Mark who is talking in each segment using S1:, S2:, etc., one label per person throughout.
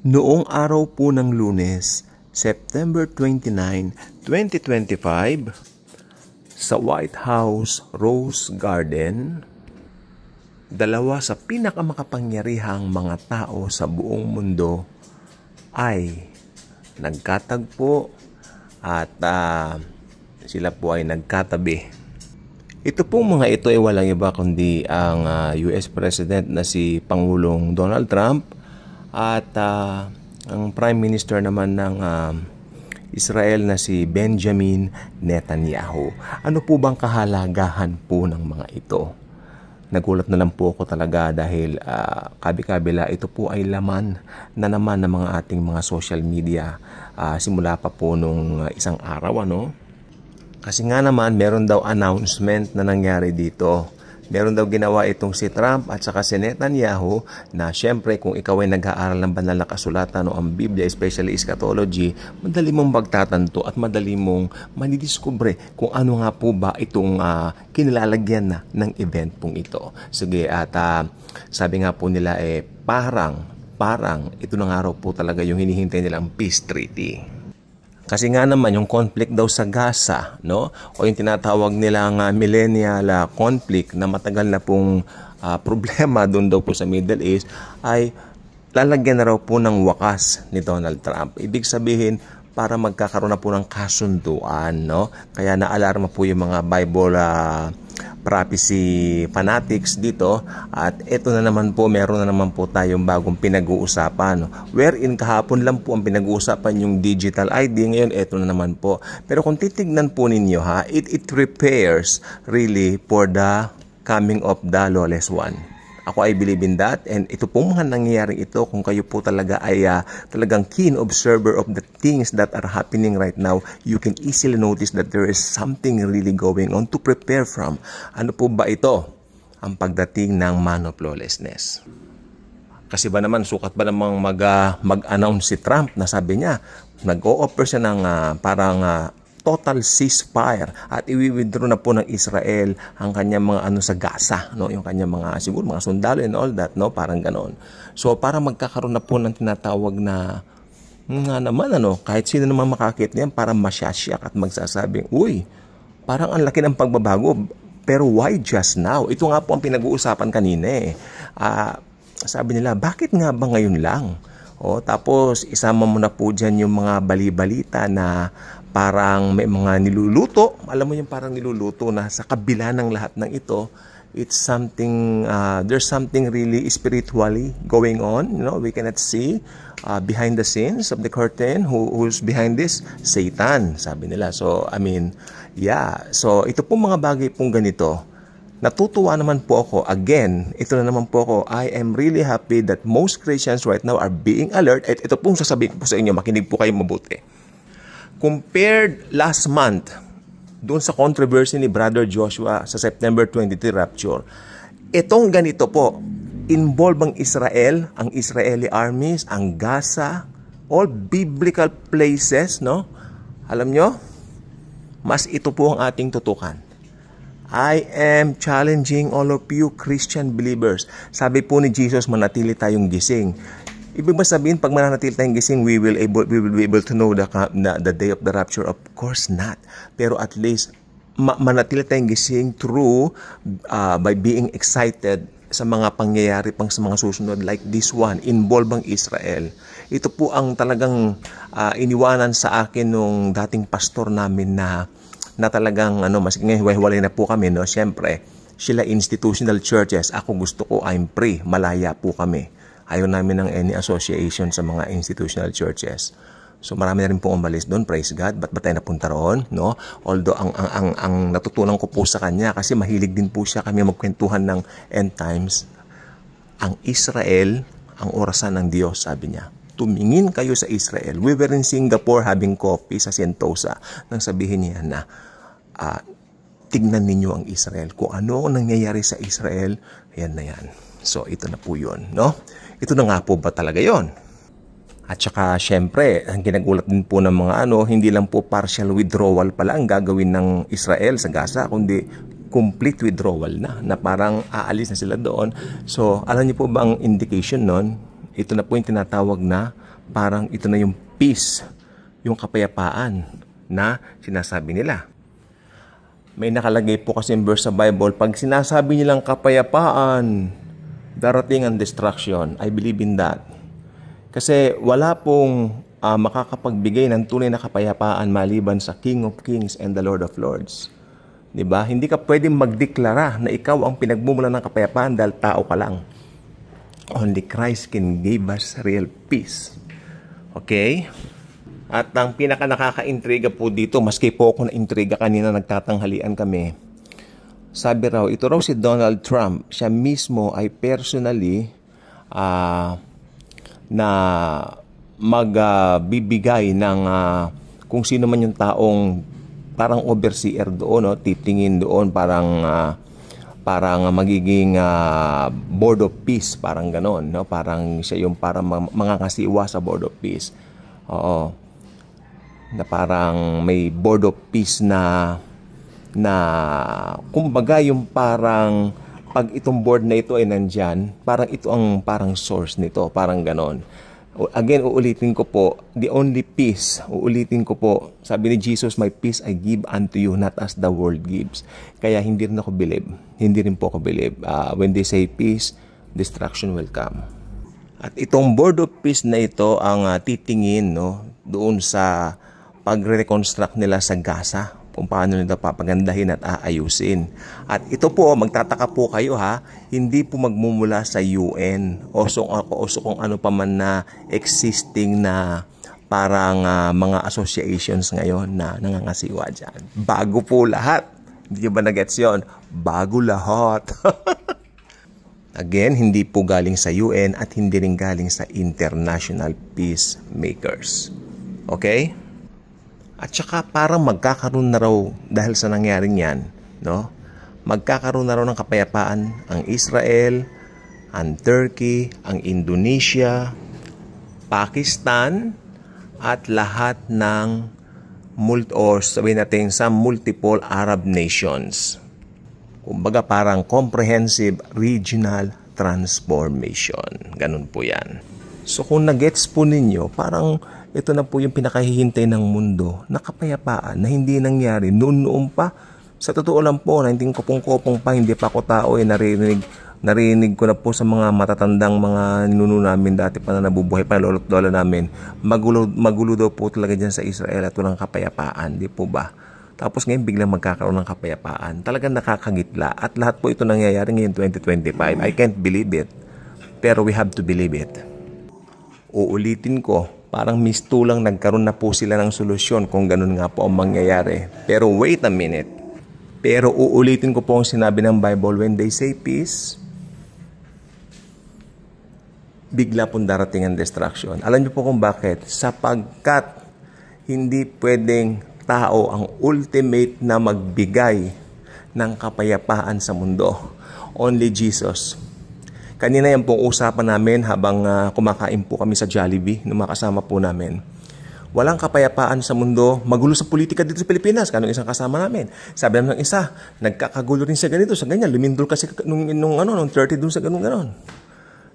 S1: Noong araw po ng Lunes, September 29, 2025, sa White House Rose Garden, dalawa sa pinakamakapangyarihang mga tao sa buong mundo ay nagkatagpo at sila po ay nagkatabi. Ito pong mga ito ay walang iba kundi ang US President na si Pangulong Donald Trump at ang Prime Minister naman ng Israel na si Benjamin Netanyahu. Ano po bang kahalagahan po ng mga ito? Nagulat na lang po ako talaga dahil kabi-kabila ito po ay laman na naman ng mga ating mga social media simula pa po nung isang araw, ano? Kasi nga naman meron daw announcement na nangyari dito. Meron daw ginawa itong si Trump at saka si Netanyahu na syempre kung ikaw ay nag-aaral ng banal na kasulatan o ang Biblia, especially eschatology, madali mong magtatanto at madali mong manidiskubre kung ano nga po ba itong kinilalagyan na ng event pong ito. Sige, at sabi nga po nila parang ito na nga raw po talaga yung hinihintay nilang peace treaty. Kasi nga naman yung conflict daw sa Gaza, no? O yung tinatawag nilang millennial conflict na matagal na pong problema doon daw po sa Middle East ay lalagyan na raw po ng wakas ni Donald Trump. Ibig sabihin para magkakaroon na po ng kasunduan, no? Kaya naalarma po yung mga Bible prophecy fanatics dito at ito na naman po, meron na naman po tayong bagong pinag-uusapan, wherein kahapon lang po ang pinag-uusapan yung digital ID, ngayon ito na naman po. Pero kung titignan po ninyo it prepares really for the coming of the lawless one. Ako ay believe in that, and ito pong mga nangyayari ito, kung kayo po talaga ay talagang keen observer of the things that are happening right now, you can easily notice that there is something really going on to prepare from. Ano po ba ito? Ang pagdating ng man of lawlessness. Kasi ba naman, sukat ba namang mag-announce si Trump na sabi niya, nag-o-offer siya ng total ceasefire at i-withdraw na po ng Israel ang kanyang mga sa Gaza, no, yung kanyang mga siguro mga sundalo and all that, no, parang ganoon. So para magkakaroon na po ng tinatawag na nga naman kahit sino naman makakita niyan para masyasyak at magsasabing, uy, parang ang laki ng pagbabago, pero why just now? Ito nga po ang pinag-uusapan kanina sabi nila, bakit nga ba ngayon lang? Tapos isama mo na po dyan yung mga bali-balita na parang may mga niluluto. Alam mo yung parang niluluto na sa kabila ng lahat ng ito, it's something, there's something really spiritually going on. You know, we cannot see behind the scenes of the curtain. Who's behind this? Satan, sabi nila. So, I mean, yeah. So, ito pong mga bagay pong ganito. Natutuwa naman po ako. Again, ito na naman po ako. I am really happy that most Christians right now are being alert. At ito pong sasabihin po sa inyo, makinig po kayo mabuti. Compared last month, doon sa controversy ni Brother Joshua sa September 23 rapture, itong ganito po, involve ang Israel, ang Israeli armies, ang Gaza, all biblical places, no? Alam nyo, mas ito po ang ating tutukan. I am challenging all of you Christian believers. Sabi po ni Jesus, manatili tayong gising. Ibig ba sabihin, pag mananatili tayong gising, we will be able to know the day of the rapture? Of course not. Pero at least, manatili tayong gising through, by being excited sa mga pangyayari pang sa mga susunod like this one, involve ang Israel. Ito po ang talagang iniwanan sa akin nung dating pastor namin na talagang, mas ngayon, na po kami, no? Siyempre, sila institutional churches. Ako gusto ko, I'm free. Malaya po kami. Ayaw namin ng any association sa mga institutional churches. So marami na rin po umalis doon, praise God. Ba't ba tayo napunta roon? No? Although ang natutunan ko po sa kanya, kasi mahilig din po siya kami magkwentuhan ng end times. Ang Israel, ang orasan ng Diyos, sabi niya. Tumingin kayo sa Israel. We were in Singapore having coffee sa Sentosa. Nang sabihin niya na, tignan ninyo ang Israel. Kung ano ang nangyayari sa Israel, yan na yan. So ito na po yun, no? Ito na nga po ba talaga yon? At saka, syempre, ang ginagulat din po ng mga hindi lang po partial withdrawal pala ang gagawin ng Israel sa Gaza, kundi complete withdrawal na parang aalis na sila doon. So, alam niyo po ba ang indication nun? Ito na po yung tinatawag na parang ito na yung peace, yung kapayapaan na sinasabi nila. May nakalagay po kasi verse sa Bible, pag sinasabi nilang kapayapaan, darating ang destruction. I believe in that. Kasi wala pong makakapagbigay ng tunay na kapayapaan maliban sa King of Kings and the Lord of Lords. Diba? Hindi ka pwedeng magdeklara na ikaw ang pinagmumulan ng kapayapaan dahil tao ka lang. Only Christ can give us real peace. Okay? At ang pinaka nakaka-intriga po dito, maski po ako na-intriga kanina nagtatanghalian kami, sabi raw, ito raw si Donald Trump, siya mismo ay personally na magbibigay ng kung sino man yung taong parang overseer doon, no? Titingin doon, parang magiging board of peace, parang ganon, no? Parang siya yung parang mga kasiwa sa board of peace. Oo. Na parang may board of peace na kumbaga yung parang pag itong board na ito ay nandyan, parang ito ang parang source nito, parang ganon. Again, uulitin ko po, the only peace, uulitin ko po, sabi ni Jesus, my peace I give unto you, not as the world gives. Kaya hindi rin ako believe, hindi rin po ako believe. When they say peace, destruction will come. At itong board of peace na ito ang titingin, no, doon sa pagre-reconstruct nila sa Gaza, kung paano nila papagandahin at aayusin. At ito po, magtataka po kayo ha, hindi po magmumula sa UN o kung ano pa man na existing na parang mga associations ngayon na nangangasiwa dyan. Bago po lahat. Hindi ba na-gets yun? Bago lahat. Again, hindi po galing sa UN at hindi rin galing sa international peacemakers. Okay? At saka parang magkakaroon na raw dahil sa nangyaring yan, no? Magkakaroon na raw ng kapayapaan ang Israel, ang Turkey, ang Indonesia, Pakistan, at lahat ng sabihin natin sa multiple Arab nations. Kumbaga parang comprehensive regional transformation. Ganun po yan. So kung nagets po ninyo, parang ito na po yung pinakahihintay ng mundo na kapayapaan na hindi nangyari noon pa. Sa totoo lang po, 19 pa, hindi pa ako tao, narinig ko na po sa mga matatandang mga ninuno namin dati pa na nabubuhay pa, lolo't lola namin. Magulo daw po talaga dyan sa Israel at walang kapayapaan, di po ba? Tapos ngayon biglang magkakaroon ng kapayapaan. Talagang nakakagitla. At lahat po ito nangyayari ngayon 2025. I can't believe it. Pero we have to believe it. Uulitin ko, parang mistulang nagkaroon na po sila ng solusyon kung ganun nga po ang mangyayari. Pero wait a minute. Pero uulitin ko po ang sinabi ng Bible, when they say peace, bigla pong darating ang destruction. Alam niyo po kung bakit? Sapagkat hindi pwedeng tao ang ultimate na magbigay ng kapayapaan sa mundo. Only Jesus. Kanina yan pong usapan namin habang kumakain po kami sa Jollibee, nung makasama po namin. Walang kapayapaan sa mundo, magulo sa politika dito sa Pilipinas. Kanong isang kasama namin. Sabi namin ng isa, nagkakagulo rin sa ganito, sa ganyan. Lumindol kasi nung 30 dun sa ganon.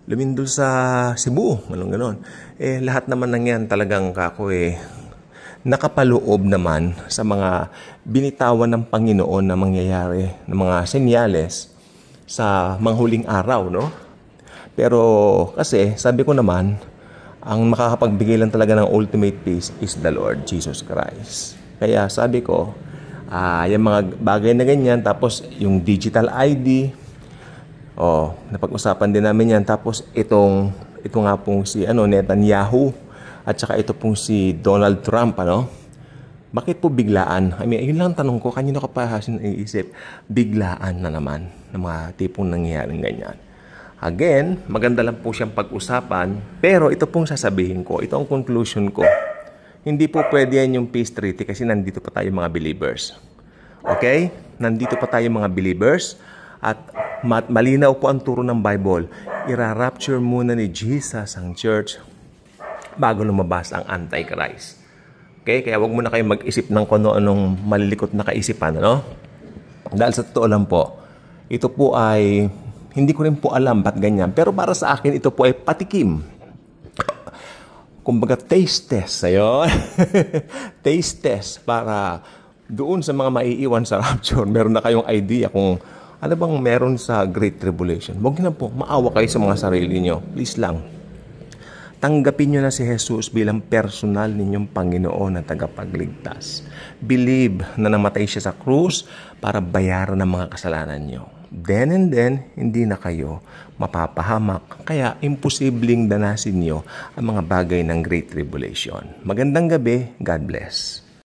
S1: Lumindol sa Cebu, ganon. Lahat naman ng yan talagang nakapaloob naman sa mga binitawan ng Panginoon na mangyayari, ng mga senyales sa manghuling araw, no? Pero kasi, sabi ko naman, ang makakapagbigay lang talaga ng ultimate peace is the Lord Jesus Christ. Kaya sabi ko, yung mga bagay na ganyan, tapos yung digital ID, napag-usapan din namin yan. Tapos ito nga pong si Netanyahu, at saka ito pong si Donald Trump, Bakit po biglaan? I mean, yun lang tanong ko, kanina ko pa iisip, biglaan na naman ng mga tipong nangyayaring ganyan. Again, maganda lang po siyang pag-usapan, pero ito pong sasabihin ko, ito ang conclusion ko. Hindi po pwede yan yung peace treaty kasi nandito pa tayo mga believers. Okay? Nandito pa tayo mga believers at malinaw po ang turo ng Bible. Ira-rapture muna ni Jesus ang church bago lumabas ang Antichrist. Okay? Kaya wag mo na kayong mag-isip ng kung anong malilikot na kaisipan, Dahil sa totoo lang po, ito po ay hindi ko rin po alam ba't ganyan. Pero para sa akin, ito po ay patikim. kumbaga taste test. Ayun. Taste test para doon sa mga maiiwan sa rapture, meron na kayong idea kung ano bang meron sa Great Tribulation. Huwag na po, maawa kayo sa mga sarili nyo. Please lang. Tanggapin nyo na si Jesus bilang personal ninyong Panginoon na tagapagligtas. Believe na namatay siya sa krus para bayaran ang mga kasalanan nyo. Then and then, hindi na kayo mapapahamak. Kaya, imposibleng danasin nyo ang mga bagay ng Great Tribulation. Magandang gabi. God bless.